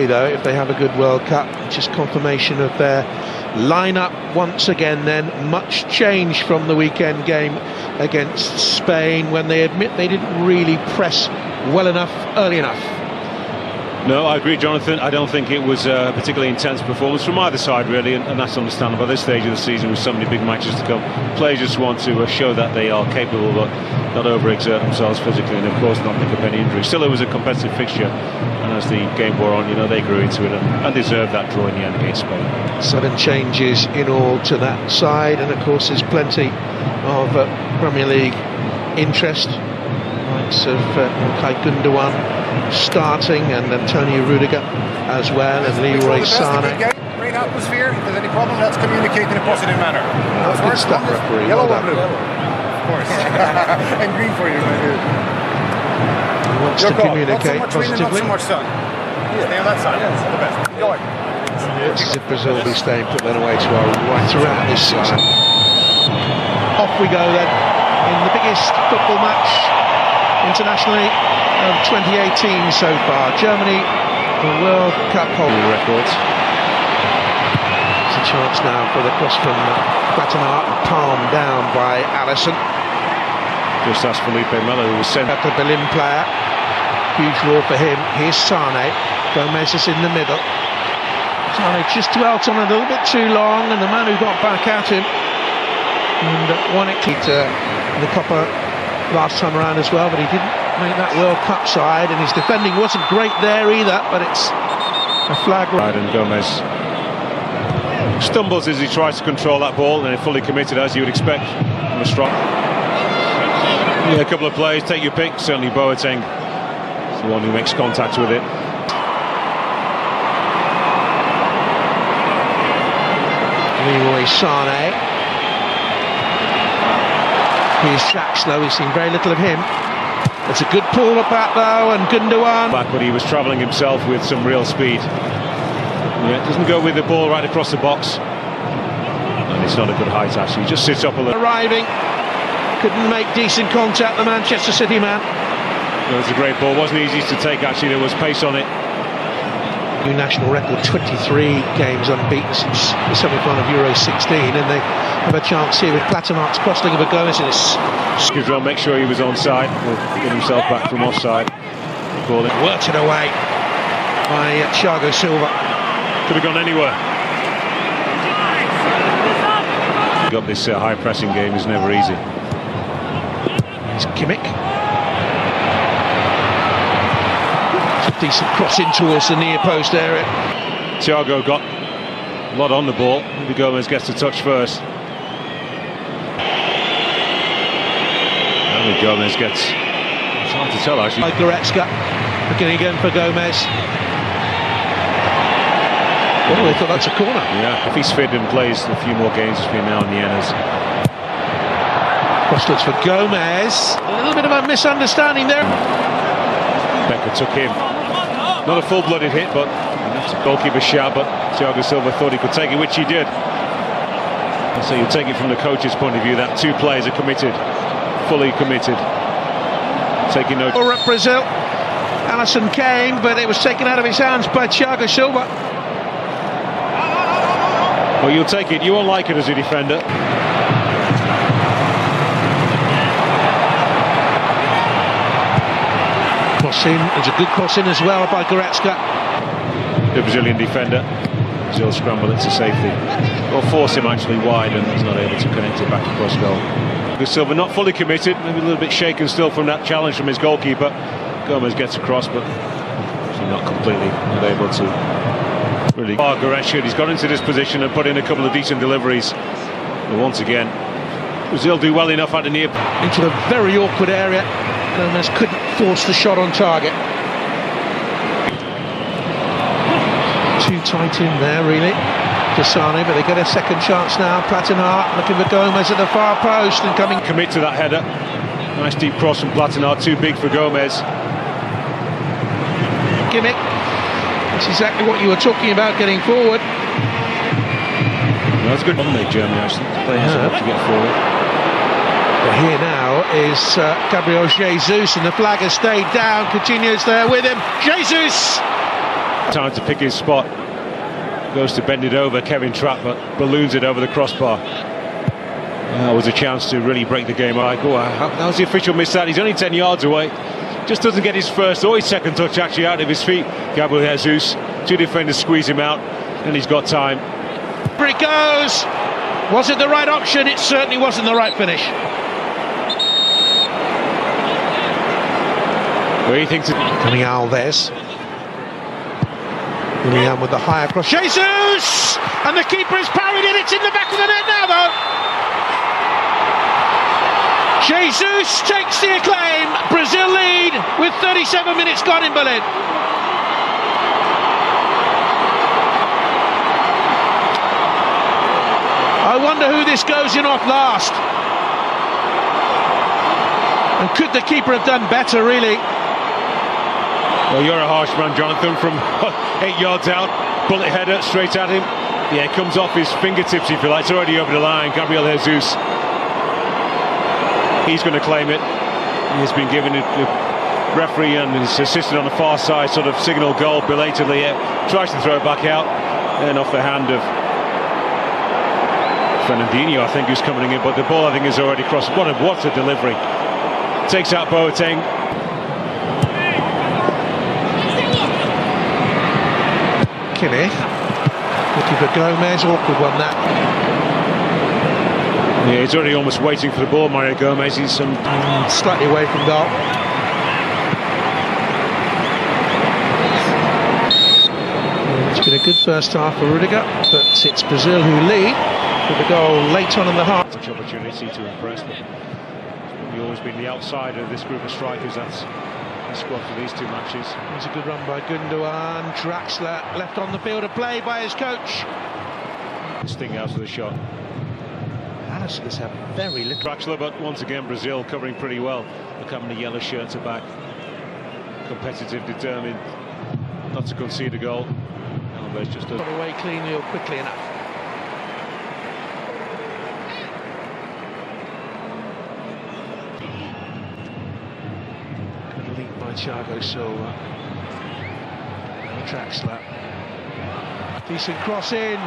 Italy, though, if they have a good World Cup. Just confirmation of their lineup once again. Then much change from the weekend game against Spain, when they admit they didn't really press well enough early enough. No, I agree, Jonathan. I don't think it was a particularly intense performance from either side, really, and that's understandable. At this stage of the season, with so many big matches to come, players just want to show that they are capable, but not overexert themselves physically, and of course not pick up any injuries. Still, it was a competitive fixture, and as the game wore on, they grew into it and deserved that draw in the end against Spain. 7 changes in all to that side, and of course there's plenty of Premier League interest. Likes of Ilkay Gundogan starting, and Antonio Rudiger as well, and Leroy Sané. Great atmosphere. If there's any problem, let's communicate in a positive manner. Good stuff, referee. Yellow Well or blue? Of course. And green for you, my dude. He wants to communicate positively. Not so much sun. Stay on that side. Yes. All the best. Go on. This is if Brazil will be staying put then away to our right throughout this season. Off we go then, in the biggest football match internationally of 2018 so far. Germany, the World Cup holding records. It's a chance now for the cross from Plattenhardt, palmed down by Alisson. Just as Felipe Melo, who was sent At the Berlin player, huge roar for him. Here's Sané. Gomez is in the middle. Sané just dwelt on it a little bit too long, and the man who got back at him and won it in the Copa last time around as well, but he didn't make that World Cup side, and his defending wasn't great there either, but it's a flag. And Gomez stumbles as he tries to control that ball, and fully committed, as you would expect from a strong. Yeah, a couple of players, take your pick. Certainly Boateng is the one who makes contact with it. Leroy Sané. Here's Shaq, though. We've seen very little of him. It's a good pull at that, though, and Gundogan. Back, but he was travelling himself with some real speed. Yeah, doesn't go with the ball right across the box. And it's not a good height, actually. He just sits up a little. Arriving. Couldn't make decent contact, the Manchester City man. It was a great ball. Wasn't easy to take, actually. There was pace on it. New national record, 23 games unbeaten since the semi-final of Euro 16, and they have a chance here with Plattenhardt's crossing of a Gomez, and it's... Skidrow make sure he was onside, or get himself back from offside. Worked it away by Thiago Silva. Could have gone anywhere. Got this high pressing game is never easy. It's Kimmich. Decent cross in towards the near post area. Thiago got a lot on the ball. Maybe Gomez gets the touch first. Maybe Gomez gets... It's hard to tell, actually. By Goretzka, beginning again for Gomez. Oh, I thought that's a corner. Yeah, if he's fit and plays a few more games between now and the Ennas. Cross looks for Gomez. A little bit of a misunderstanding there. Becker took him. Not a full-blooded hit, but that's a goalkeeper's shout, but Thiago Silva thought he could take it, which he did. And so you take it from the coach's point of view that 2 players are committed, fully committed. Taking no... Or at Brazil, Alisson came, but it was taken out of his hands by Thiago Silva. Well, you'll take it. You won't like it as a defender. Cross in, it's a good cross in as well by Goretzka. The Brazilian defender. Brazil scramble it to safety. Or force him actually wide, and he's not able to connect it back across goal. Silva not fully committed, maybe a little bit shaken still from that challenge from his goalkeeper. Gomez gets across, but not completely not able to really. Goretzka, he's got into this position and put in a couple of decent deliveries. But once again, Brazil do well enough at the near. Into a very awkward area. Gomez couldn't force the shot on target. Too tight in there, really, to Sané, but they get a second chance now. Plattenhardt looking for Gomez at the far post and coming. Commit to that header. Nice deep cross from Plattenhardt, too big for Gomez. Kimmich. That's exactly what you were talking about, getting forward. Well, that's good. They Germany actually. They have to get forward. But here now is Gabriel Jesus, and the flag has stayed down. Coutinho's there with him. Jesus! Time to pick his spot. Goes to bend it over, Kevin Trapp, but balloons it over the crossbar. That was a chance to really break the game. How's the official missed that? He's only 10 yards away. Just doesn't get his first or his second touch actually out of his feet. Gabriel Jesus, two defenders squeeze him out, and he's got time. Here it goes. Was it the right option? It certainly wasn't the right finish. What do you think? Coming Alves. Willian with the higher cross. Jesus! And the keeper is parried it. It's in the back of the net now, though. Jesus takes the acclaim. Brazil lead with 37 minutes gone in Berlin. I wonder who this goes in off last. And could the keeper have done better, really? Well, you're a harsh man, Jonathan, from 8 yards out. Bullet header straight at him. Yeah, it comes off his fingertips, if you like. It's already over the line. Gabriel Jesus. He's going to claim it. He's been given it. The referee and his assistant on the far side sort of signal goal belatedly. Tries to throw it back out. And off the hand of Fernandinho, I think, who's coming in. But the ball, I think, is already crossed. What a delivery. Takes out Boateng. Kimmich, looking for Gomez, awkward one that. Yeah, he's already almost waiting for the ball, Mario Gomez. He's slightly away from goal. It's been a good first half for Rudiger, but it's Brazil who lead with a goal late on in the half. Such opportunity to impress, but he's always been the outsider of this group of strikers. That's the squad for these two matches. There's a good run by Gundogan. Draxler left on the field of play by his coach. Sting out of the shot. Alison's had very little. Draxler, but once again Brazil covering pretty well. Look how many yellow shirts are back. Competitive, determined, not to concede a goal. Alves just got away cleanly or quickly enough. Good lead by Thiago Silva. Draxler. Decent cross in.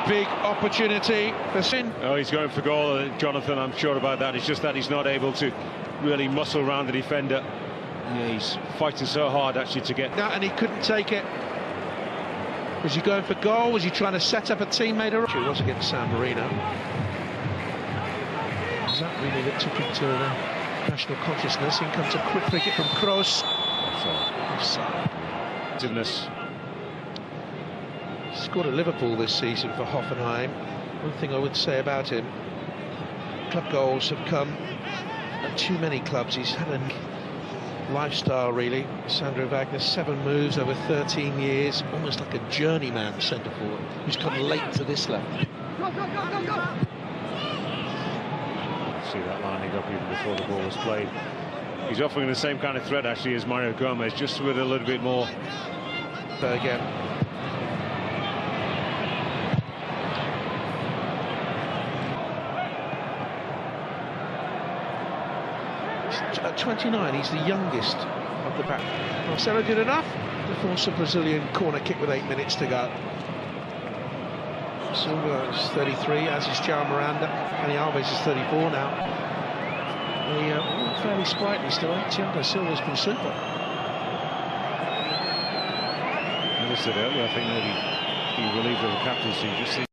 Big opportunity for Sin. Oh, he's going for goal, Jonathan. I'm sure about that. It's just that he's not able to really muscle around the defender. Yeah, he's fighting so hard actually to get that, and he couldn't take it. Was he going for goal? Was he trying to set up a teammate? It was against San Marino. Is that really that took him to the national consciousness? In comes a quick cricket from Kroos. Offside. Scored at Liverpool this season for Hoffenheim. One thing I would say about him, club goals have come at too many clubs. He's had a lifestyle, really. Sandro Wagner, 7 moves over 13 years, almost like a journeyman centre forward who's come late to this level. See that lining up even before the ball was played. He's offering the same kind of threat actually as Mario Gomez, just with a little bit more. So again. 29, he's the youngest of the pack. Marcelo did enough to force a Brazilian corner kick with 8 minutes to go. Silva is 33, as is João Miranda. Dani Alves is 34 now. They all fairly sprightly still. Thiago Silva's been super. As I said earlier, I think maybe he relieved of the captaincy. Just